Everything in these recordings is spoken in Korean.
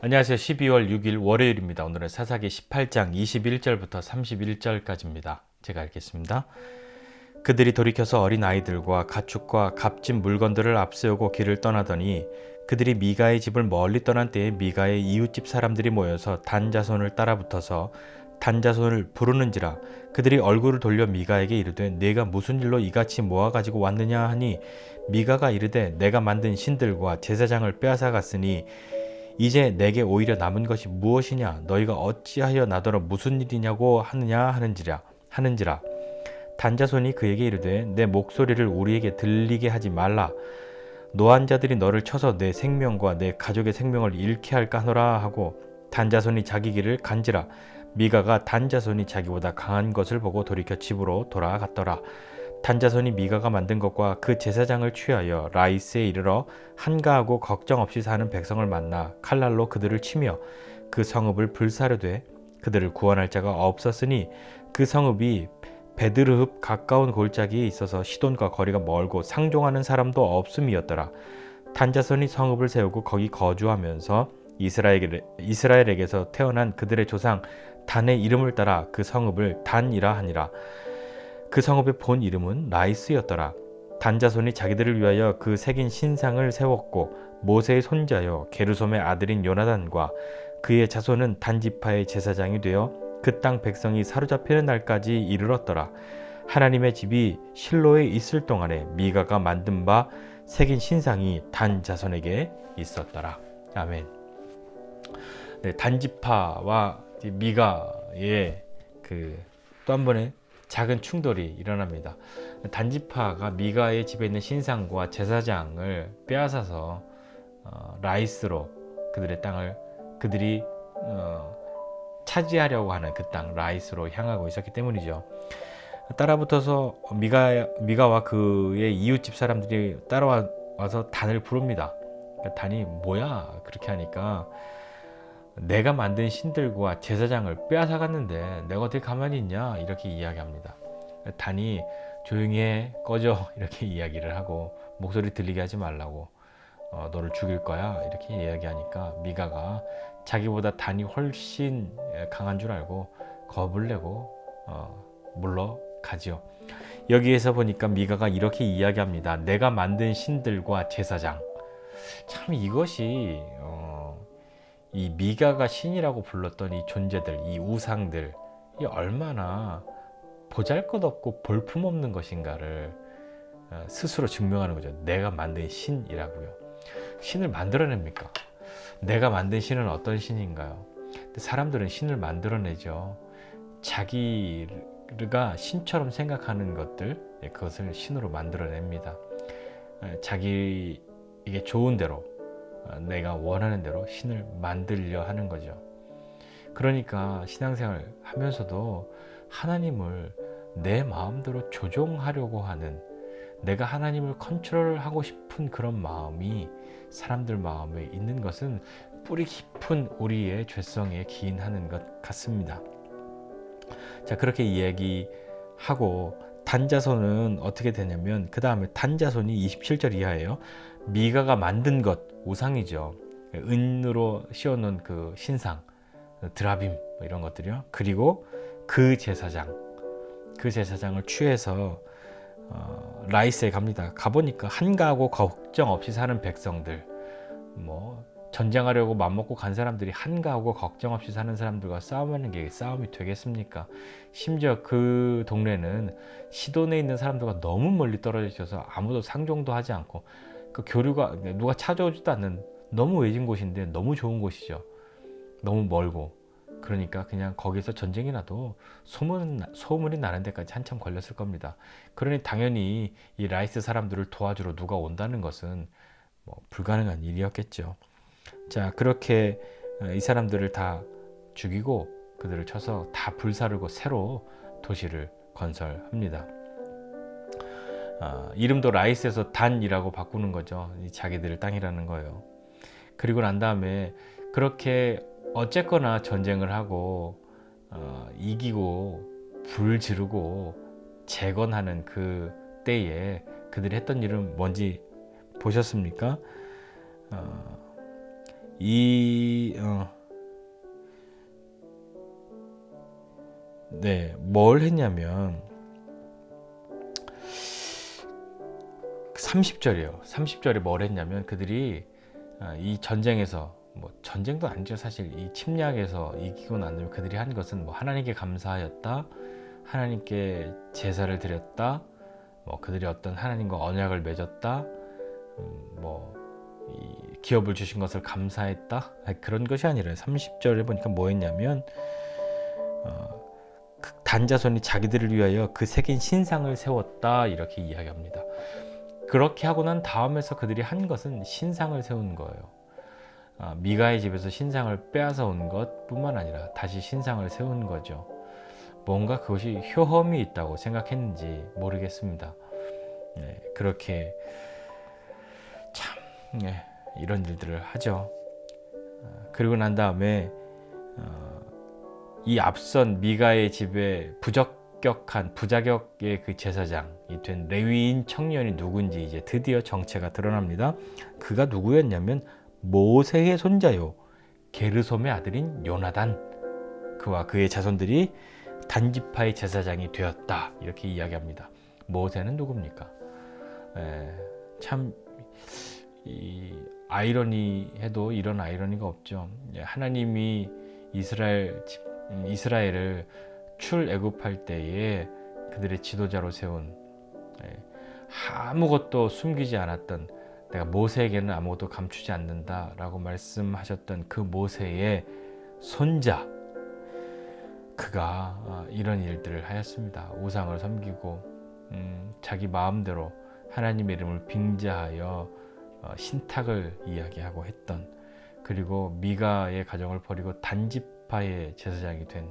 안녕하세요. 12월 6일 월요일입니다. 오늘은 사사기 18장 21절부터 31절까지입니다. 제가 읽겠습니다. 그들이 돌이켜서 어린 아이들과 가축과 값진 물건들을 앞세우고 길을 떠나더니 그들이 미가의 집을 멀리 떠난 때에 미가의 이웃집 사람들이 모여서 단 자손을 따라붙어서 단 자손을 부르는지라. 그들이 얼굴을 돌려 미가에게 이르되 네가 무슨 일로 이같이 모아가지고 왔느냐 하니 미가가 이르되 내가 만든 신들과 제사장을 빼앗아 갔으니 이제 내게 오히려 남은 것이 무엇이냐? 너희가 어찌하여 나더러 무슨 일이냐고 하느냐 하는지라. 단자손이 그에게 이르되 내 목소리를 우리에게 들리게 하지 말라. 노한 자들이 너를 쳐서 내 생명과 내 가족의 생명을 잃게 할까 하노라 하고 단자손이 자기 길을 간지라. 미가가 단자손이 자기보다 강한 것을 보고 돌이켜 집으로 돌아갔더라. 단자손이 미가가 만든 것과 그 제사장을 취하여 라이스에 이르러 한가하고 걱정 없이 사는 백성을 만나 칼날로 그들을 치며 그 성읍을 불사르되 그들을 구원할 자가 없었으니 그 성읍이 베드르흡 가까운 골짜기에 있어서 시돈과 거리가 멀고 상종하는 사람도 없음이었더라. 단자손이 성읍을 세우고 거기 거주하면서 이스라엘에게서 태어난 그들의 조상 단의 이름을 따라 그 성읍을 단이라 하니라. 그 성읍의 본 이름은 라이스였더라. 단자손이 자기들을 위하여 그 새긴 신상을 세웠고 모세의 손자여 게르솜의 아들인 요나단과 그의 자손은 단지파의 제사장이 되어 그 땅 백성이 사로잡히는 날까지 이르렀더라. 하나님의 집이 실로에 있을 동안에 미가가 만든 바 새긴 신상이 단 자손에게 있었더라. 아멘. 네, 단지파와 미가의 또 한 번의 작은 충돌이 일어납니다. 단지파가 미가의 집에 있는 신상과 제사장을 빼앗아서 라이스로 그들의 땅을 그들이 차지하려고 하는 그 땅 라이스로 향하고 있었기 때문이죠. 따라붙어서 미가와 그의 이웃집 사람들이 따라와서 단을 부릅니다. 단이 뭐야 그렇게 하니까 내가 만든 신들과 제사장을 빼앗아 갔는데 내가 어떻게 가만히 있냐 이렇게 이야기합니다. 단이 조용히 해 꺼져 이렇게 이야기를 하고 목소리 들리게 하지 말라고 너를 죽일 거야 이렇게 이야기하니까 미가가 자기보다 단이 훨씬 강한 줄 알고 겁을 내고 물러가지요. 여기에서 보니까 미가가 이렇게 이야기합니다. 내가 만든 신들과 제사장. 참 이것이 이 미가가 신이라고 불렀던 이 존재들, 이 우상들, 이 얼마나 보잘것없고 볼품없는 것인가를 스스로 증명하는 거죠. 내가 만든 신이라고요. 신을 만들어냅니까? 내가 만든 신은 어떤 신인가요? 사람들은 신을 만들어내죠. 자기가 신처럼 생각하는 것들, 그것을 신으로 만들어냅니다. 자기에게 좋은 대로 내가 원하는 대로 신을 만들려 하는 거죠. 그러니까 신앙생활 하면서도 하나님을 내 마음대로 조종하려고 하는, 내가 하나님을 컨트롤하고 싶은 그런 마음이 사람들 마음에 있는 것은 뿌리 깊은 우리의 죄성에 기인하는 것 같습니다. 자, 그렇게 이야기하고 단자손은 어떻게 되냐면 그 다음에 단자손이 27절 이하예요. 미가가 만든 것, 우상이죠. 은으로 씌워놓은 그 신상, 드라빔 이런 것들이요. 그리고 그 제사장을 취해서 라이스에 갑니다. 가보니까 한가하고 걱정 없이 사는 백성들, 전쟁하려고 맘먹고 간 사람들이 한가하고 걱정 없이 사는 사람들과 싸움하는 게 싸움이 되겠습니까? 심지어 그 동네는 시돈에 있는 사람들과 너무 멀리 떨어져 있어서 아무도 상종도 하지 않고 그 교류가 누가 찾아오지도 않는 너무 외진 곳인데 너무 좋은 곳이죠. 너무 멀고. 그러니까 그냥 거기서 전쟁이 나도 소문이 나는 데까지 한참 걸렸을 겁니다. 그러니 당연히 이 라이스 사람들을 도와주러 누가 온다는 것은 불가능한 일이었겠죠. 자, 그렇게 이 사람들을 다 죽이고 그들을 쳐서 다 불사르고 새로 도시를 건설합니다. 이름도 라이스에서 단이라고 바꾸는 거죠. 자기들 땅이라는 거예요. 그리고 난 다음에 그렇게 어쨌거나 전쟁을 하고 이기고 불 지르고 재건하는 그 때에 그들이 했던 일은 뭔지 보셨습니까? 이 뭘 했냐면 30절이에요. 30절에 뭘 했냐면 그들이 이 전쟁에서 전쟁도 아니죠. 사실 이 침략에서 이기고 난 다음에 그들이 한 것은 하나님께 감사하였다, 하나님께 제사를 드렸다, 그들이 어떤 하나님과 언약을 맺었다, 이 기업을 주신 것을 감사했다, 그런 것이 아니라 30절에 보니까 뭐 했냐면 단자손이 자기들을 위하여 그 새긴 신상을 세웠다, 이렇게 이야기합니다. 그렇게 하고 난 다음에서 그들이 한 것은 신상을 세운 거예요. 미가의 집에서 신상을 빼앗아 온 것뿐만 아니라 다시 신상을 세운 거죠. 뭔가 그것이 효험이 있다고 생각했는지 모르겠습니다. 그렇게 참 이런 일들을 하죠. 그리고 난 다음에 이 앞선 미가의 집에 부자격의 그 제사장이 된 레위인 청년이 누군지 이제 드디어 정체가 드러납니다. 그가 누구였냐면 모세의 손자요, 게르솜의 아들인 요나단, 그와 그의 자손들이 단지파의 제사장이 되었다, 이렇게 이야기합니다. 모세는 누굽니까? 참 아이러니해도 이런 아이러니가 없죠. 하나님이 이스라엘을 출애굽할 때에 그들의 지도자로 세운, 아무것도 숨기지 않았던, 내가 모세에게는 아무것도 감추지 않는다라고 말씀하셨던 그 모세의 손자, 그가 이런 일들을 하였습니다. 우상을 섬기고 자기 마음대로 하나님의 이름을 빙자하여 신탁을 이야기하고 했던, 그리고 미가의 가정을 버리고 단지파의 제사장이 된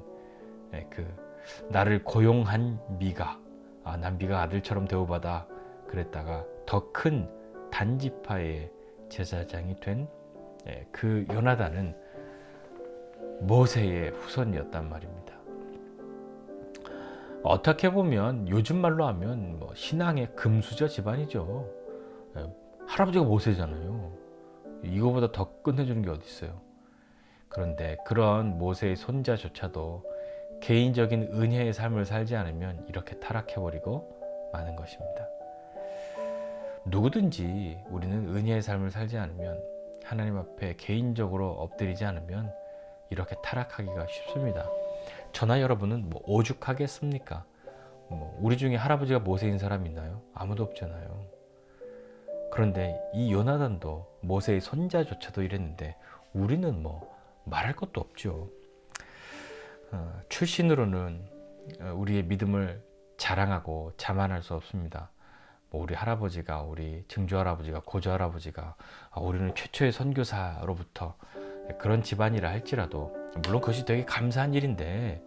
나를 고용한 미가, 난 미가 아들처럼 대우받아 그랬다가 더 큰 단지파의 제사장이 된 그 요나단은 모세의 후손이었단 말입니다. 어떻게 보면 요즘 말로 하면 신앙의 금수저 집안이죠. 할아버지가 모세잖아요. 이거보다 더 끝내주는 게 어디 있어요. 그런데 그런 모세의 손자조차도 개인적인 은혜의 삶을 살지 않으면 이렇게 타락해버리고 마는 것입니다. 누구든지 우리는 은혜의 삶을 살지 않으면, 하나님 앞에 개인적으로 엎드리지 않으면 이렇게 타락하기가 쉽습니다. 저나 여러분은 오죽하겠습니까? 우리 중에 할아버지가 모세인 사람 있나요? 아무도 없잖아요. 그런데 이 요나단도 모세의 손자조차도 이랬는데 우리는 말할 것도 없죠. 출신으로는 우리의 믿음을 자랑하고 자만할 수 없습니다. 우리 할아버지가, 우리 증조할아버지가, 고조할아버지가 우리는 최초의 선교사로부터 그런 집안이라 할지라도, 물론 그것이 되게 감사한 일인데,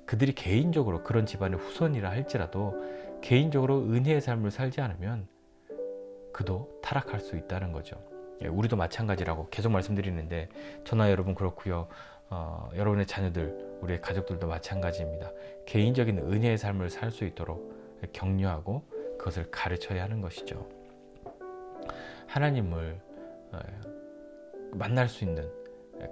그들이 개인적으로 그런 집안의 후손이라 할지라도 개인적으로 은혜의 삶을 살지 않으면 그도 타락할 수 있다는 거죠. 우리도 마찬가지라고 계속 말씀드리는데, 저나 여러분 그렇고요. 여러분의 자녀들, 우리의 가족들도 마찬가지입니다. 개인적인 은혜의 삶을 살 수 있도록 격려하고 그것을 가르쳐야 하는 것이죠. 하나님을 만날 수 있는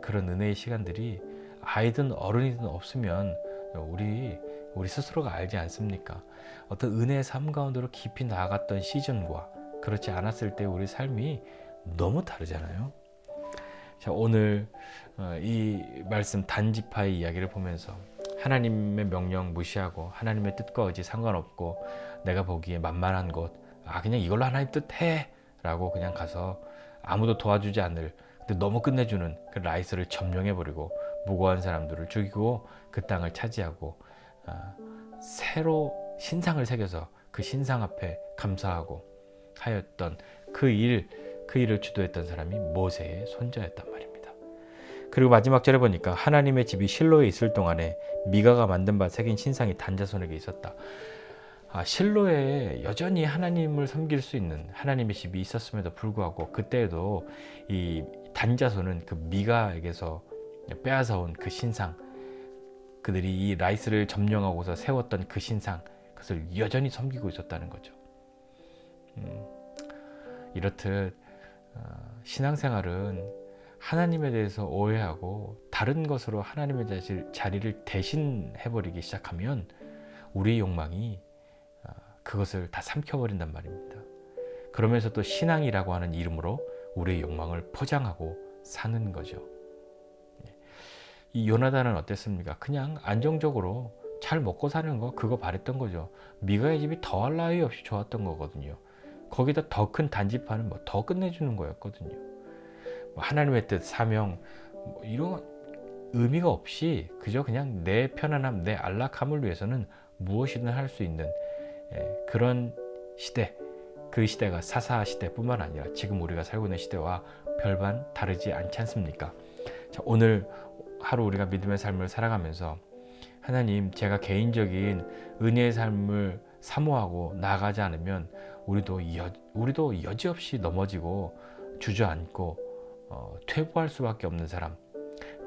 그런 은혜의 시간들이 아이든 어른이든 없으면 우리 스스로가 알지 않습니까? 어떤 은혜의 삶 가운데로 깊이 나아갔던 시즌과 그렇지 않았을 때 우리 삶이 너무 다르잖아요. 자, 오늘 이 말씀 단지파의 이야기를 보면서 하나님의 명령 무시하고 하나님의 뜻과 의지 상관없고 내가 보기에 만만한 것, 그냥 이걸로 하나님 뜻해 라고 그냥 가서 아무도 도와주지 않을, 근데 너무 끝내주는 그 라이스를 점령해버리고 무고한 사람들을 죽이고 그 땅을 차지하고 새로 신상을 새겨서 그 신상 앞에 감사하고 하였던 그 일을 주도했던 사람이 모세의 손자였단 말입니다. 그리고 마지막 절에 보니까 하나님의 집이 실로에 있을 동안에 미가가 만든 바 새긴 신상이 단자손에게 있었다. 실로에 여전히 하나님을 섬길 수 있는 하나님의 집이 있었음에도 불구하고 그때에도 이 단자손은 그 미가에게서 빼앗아온 그 신상, 그들이 이 라이스를 점령하고서 세웠던 그 신상, 그것을 여전히 섬기고 있었다는 거죠. 이렇듯 신앙생활은 하나님에 대해서 오해하고 다른 것으로 하나님의 자리를 대신해버리기 시작하면 우리의 욕망이 그것을 다 삼켜버린단 말입니다. 그러면서 또 신앙이라고 하는 이름으로 우리의 욕망을 포장하고 사는 거죠. 이 요나단은 어땠습니까? 그냥 안정적으로 잘 먹고 사는 거 그거 바랬던 거죠. 미가의 집이 더할 나위 없이 좋았던 거거든요. 거기다 더 큰 단지파는 뭐 더 끝내주는 거였거든요. 하나님의 뜻, 사명 이런 의미가 없이 그저 그냥 내 편안함, 내 안락함을 위해서는 무엇이든 할 수 있는 그런 시대, 그 시대가 사사 시대뿐만 아니라 지금 우리가 살고 있는 시대와 별반 다르지 않지 않습니까? 자, 오늘 하루 우리가 믿음의 삶을 살아가면서 하나님, 제가 개인적인 은혜의 삶을 사모하고 나아가지 않으면 우리도 여지없이 넘어지고 주저앉고 퇴보할 수밖에 없는 사람,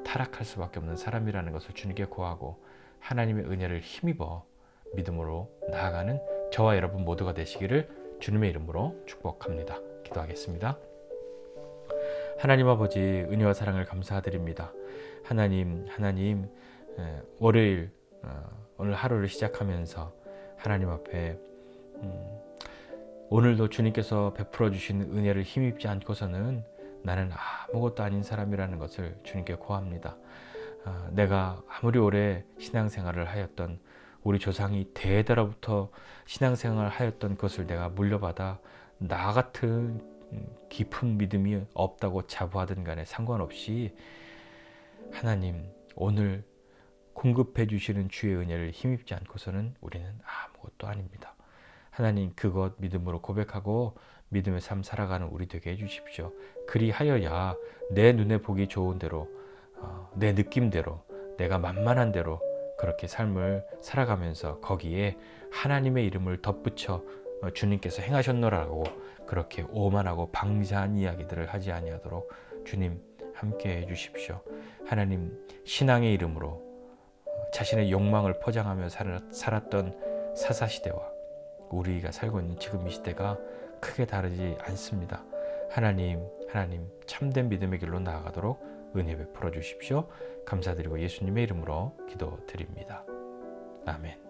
타락할 수밖에 없는 사람이라는 것을 주님께 고하고 하나님의 은혜를 힘입어 믿음으로 나아가는 저와 여러분 모두가 되시기를 주님의 이름으로 축복합니다. 기도하겠습니다. 하나님 아버지, 은혜와 사랑을 감사드립니다. 하나님 월요일 오늘 하루를 시작하면서 하나님 앞에 오늘도 주님께서 베풀어 주신 은혜를 힘입지 않고서는 나는 아무것도 아닌 사람이라는 것을 주님께 고합니다. 내가 아무리 오래 신앙생활을 하였던 우리 조상이 대대로부터 신앙생활을 하였던 것을 내가 물려받아 나 같은 깊은 믿음이 없다고 자부하든 간에 상관없이 하나님 오늘 공급해 주시는 주의 은혜를 힘입지 않고서는 우리는 아무것도 아닙니다. 하나님 그것 믿음으로 고백하고 믿음의 삶 살아가는 우리 되게 해주십시오. 그리하여야 내 눈에 보기 좋은 대로 내 느낌대로 내가 만만한 대로 그렇게 삶을 살아가면서 거기에 하나님의 이름을 덧붙여 주님께서 행하셨노라고 그렇게 오만하고 방자한 이야기들을 하지 아니하도록 주님 함께 해주십시오. 하나님 신앙의 이름으로 자신의 욕망을 포장하며 살았던 사사시대와 우리가 살고 있는 지금 이 시대가 크게 다르지 않습니다. 하나님 참된 믿음의 길로 나아가도록 은혜 베풀어 주십시오. 감사드리고 예수님의 이름으로 기도드립니다. 아멘.